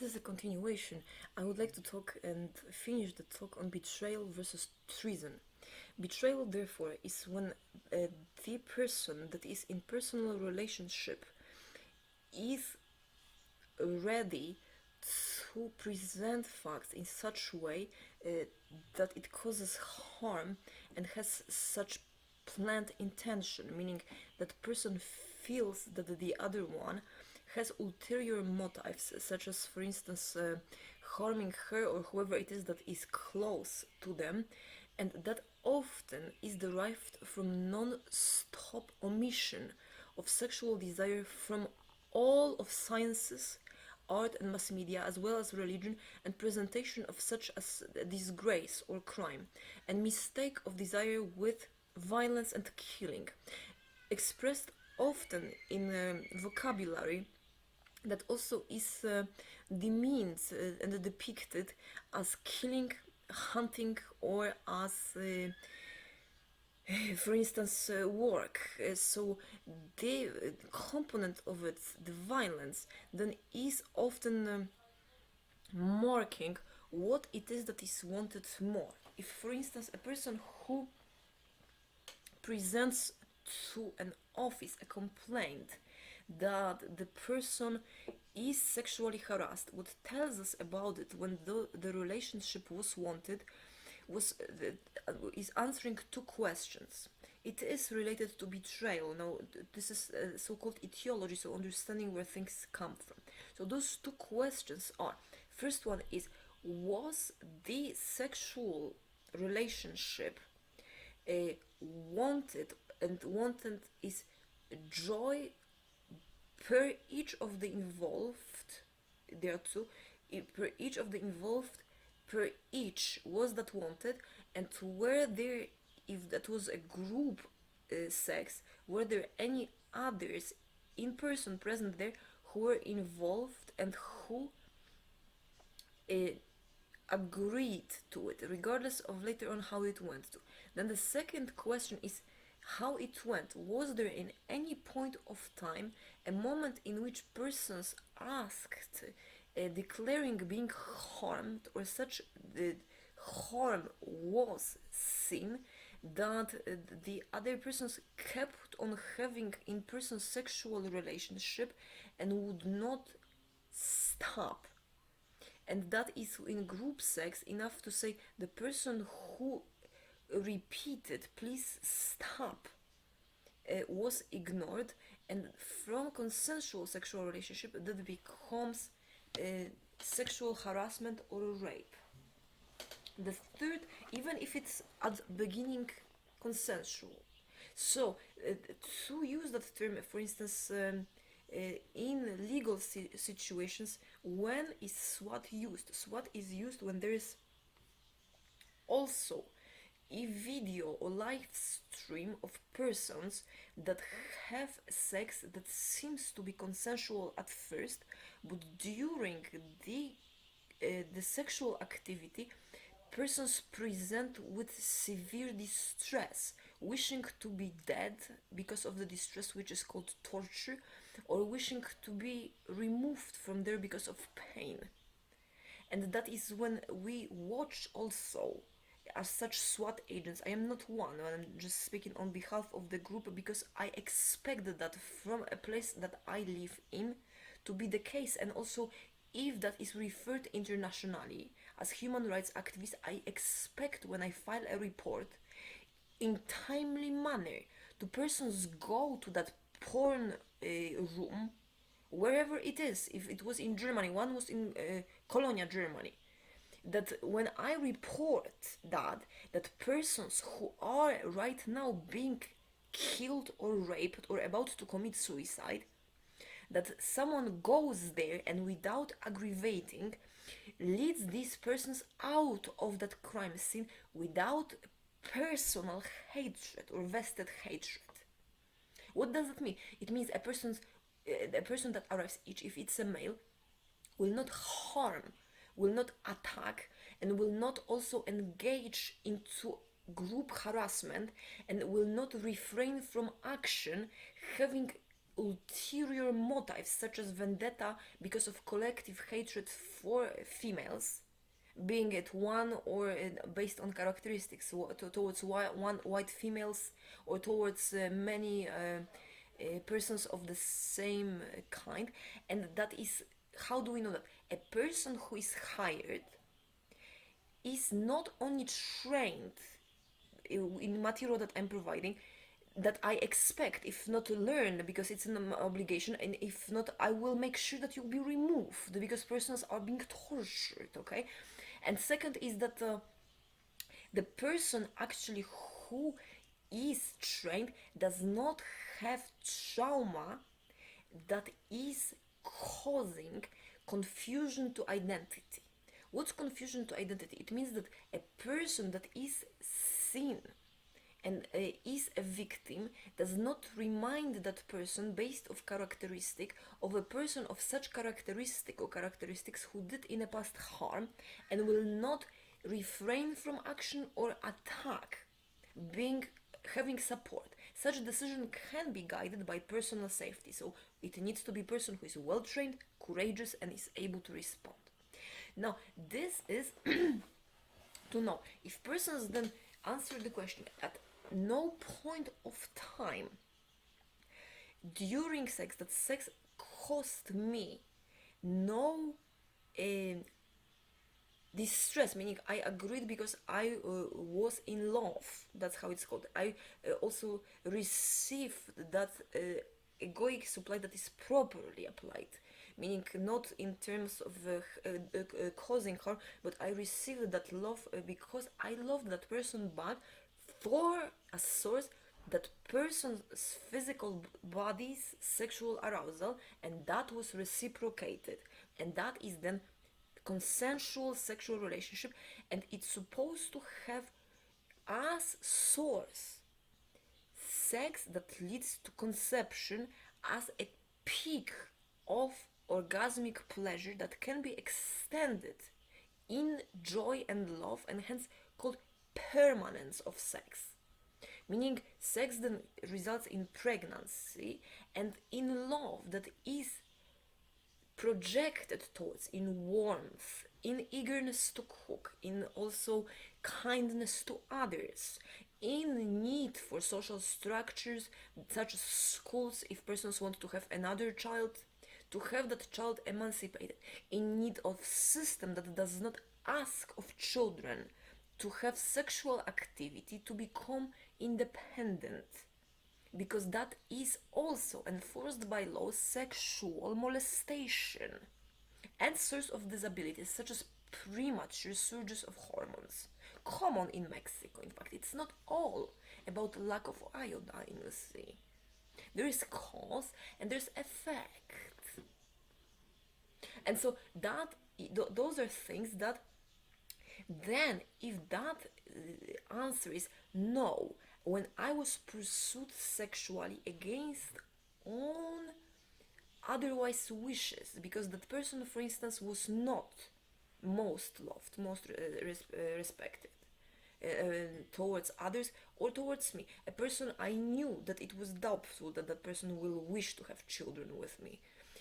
is a continuation. I would like to talk and finish the talk on betrayal versus treason. Betrayal, therefore, is when the person that is in personal relationship is ready to present facts in such way that it causes harm and has such planned intention, meaning that person feels that the other one has ulterior motives, such as, for instance, harming her or whoever it is that is close to them, and that often is derived from non-stop omission of sexual desire from all of sciences, art and mass media, as well as religion, and presentation of such as disgrace or crime, and mistake of desire with violence and killing, expressed often in vocabulary that also is demeaned and depicted as killing, hunting, or as for instance, work. So the component of it, the violence, then is often marking what it is that is wanted more. If, for instance, a person who presents to an office a complaint that the person is sexually harassed, what tells us about it when the relationship was wanted was is answering two questions. It is related to betrayal. Now, this is so-called etiology, so understanding where things come from. So those two questions are: first one is, was the sexual relationship wanted, and wanted is joy per each of the involved. There are two. Per each of the involved, per each was that wanted, and were there, if that was a group sex, were there any others in person present there who were involved and who agreed to it, regardless of later on how it went to. Then the second question is how it went. Was there in any point of time a moment in which persons asked, declaring being harmed, or such harm was seen, that the other persons kept on having in-person sexual relationship and would not stop? And that is in group sex enough to say the person who repeated please stop was ignored, and from consensual sexual relationship that becomes sexual harassment or rape. The third, even if it's at the beginning consensual. So to use that term, for instance, in legal situations, when is SWAT used? SWAT is used when there is also a video or live stream of persons that have sex that seems to be consensual at first, but during the sexual activity, persons present with severe distress, wishing to be dead because of the distress, which is called torture, or wishing to be removed from there because of pain. And that is when we watch also as such SWAT agents. I am not one, I'm just speaking on behalf of the group, because I expect that from a place that I live in to be the case. And also, if that is referred internationally as human rights activists, I expect when I file a report in timely manner to persons go to that porn room, wherever it is. If it was in Germany, one was in Colonia, Germany, that when I report that persons who are right now being killed or raped or about to commit suicide, that someone goes there and without aggravating leads these persons out of that crime scene without personal hatred or vested hatred. What does that mean? It means a person that arrives, if it's a male, will not harm, will not attack, and will not also engage into group harassment, and will not refrain from action, having ulterior motives such as vendetta because of collective hatred for females, being it one or based on characteristics towards one white females or towards many persons of the same kind. And that is, how do we know that? A person who is hired is not only trained in material that I'm providing, that I expect, if not to learn, because it's an obligation, and if not, I will make sure that you'll be removed because persons are being tortured, okay? And second is that the person actually who is trained does not have trauma that is causing confusion to identity. What's confusion to identity? It means that a person that is seen and is a victim does not remind that person based of characteristic of a person of such characteristic or characteristics who did in the past harm, and will not refrain from action or attack, having support. Such decision can be guided by personal safety, so it needs to be a person who is well trained, courageous, and is able to respond. Now this is to know if persons then answer the question at no point of time during sex that sex cost me no distress, meaning I agreed because I was in love, that's how it's called. I also received that egoic supply that is properly applied, meaning not in terms of causing harm, but I received that love because I loved that person back for a source, that person's physical body's sexual arousal, and that was reciprocated, and that is then consensual sexual relationship, and it's supposed to have as source sex that leads to conception as a peak of orgasmic pleasure that can be extended in joy and love, and hence called permanence of sex, meaning sex then results in pregnancy and in love that is projected towards, in warmth, in eagerness to cook, in also kindness to others, in need for social structures such as schools if persons want to have another child, to have that child emancipated, in need of system that does not ask of children to have sexual activity to become independent, because that is also enforced by law sexual molestation, and source of disabilities such as premature surges of hormones, common in Mexico. In fact, it's not all about lack of iodine, you see. There is cause and there's effect. And so that those are things that then, if that answer is no, when I was pursued sexually against own otherwise wishes, because that person, for instance, was not most loved, most respected towards others or towards me, a person I knew that it was doubtful that that person will wish to have children with me,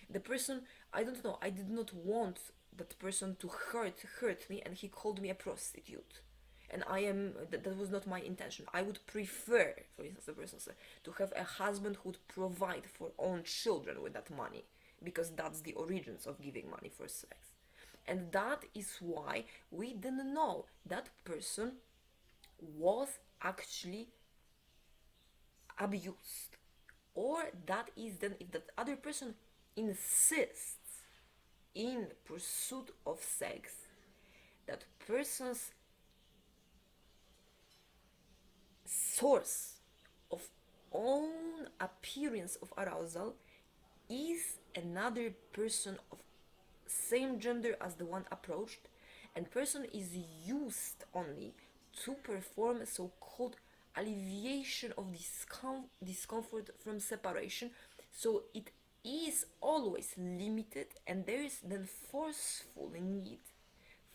the person, I don't know, I did not want that person to hurt me, and he called me a prostitute, and that was not my intention. I would prefer, for instance, the person said, to have a husband who would provide for own children with that money, because that's the origins of giving money for sex. And that is why we didn't know that person was actually abused, or that is then if that other person insists in pursuit of sex, that person's source of own appearance of arousal is another person of same gender as the one approached, and person is used only to perform so-called alleviation of discomfort from separation. So it is always limited, and there is then forceful need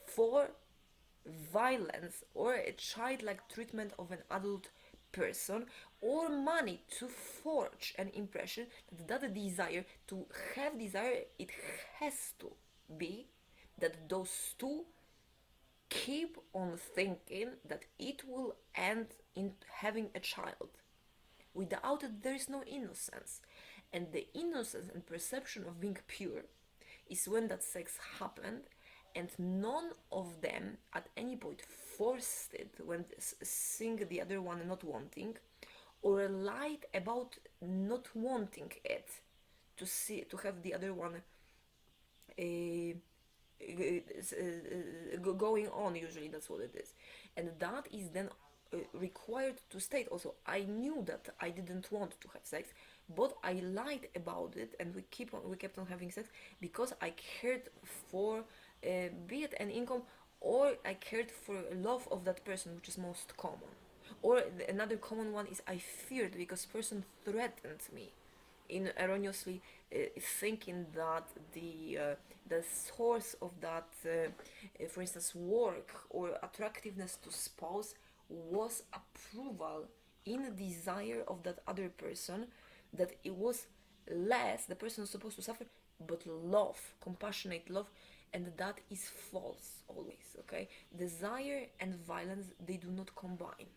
for violence or a childlike treatment of an adult person, or money to forge an impression that that desire, to have desire, it has to be that those two keep on thinking that it will end in having a child. Without it, there is no innocence. And the innocence and perception of being pure is when that sex happened and none of them at any point forced it when seeing the other one not wanting, or lied about not wanting it to have the other one going on. Usually that's what it is, and that is then required to state also, I knew that I didn't want to have sex, but I lied about it, and we kept on having sex because I cared for be it an income, or I cared for love of that person, which is most common. Or another common one is I feared because person threatened me, in erroneously thinking that the source of that, for instance, work or attractiveness to spouse was approval in desire of that other person, that it was less the person is supposed to suffer, but love, compassionate love, and that is false always. Okay, desire and violence, they do not combine.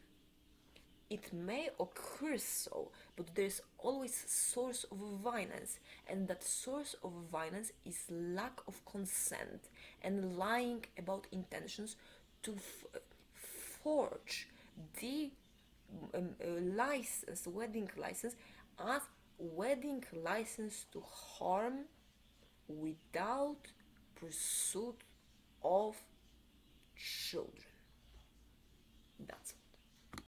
It may occur so, but there's always source of violence, and that source of violence is lack of consent and lying about intentions to forge the license, wedding license, as wedding license to harm without pursuit of children. That's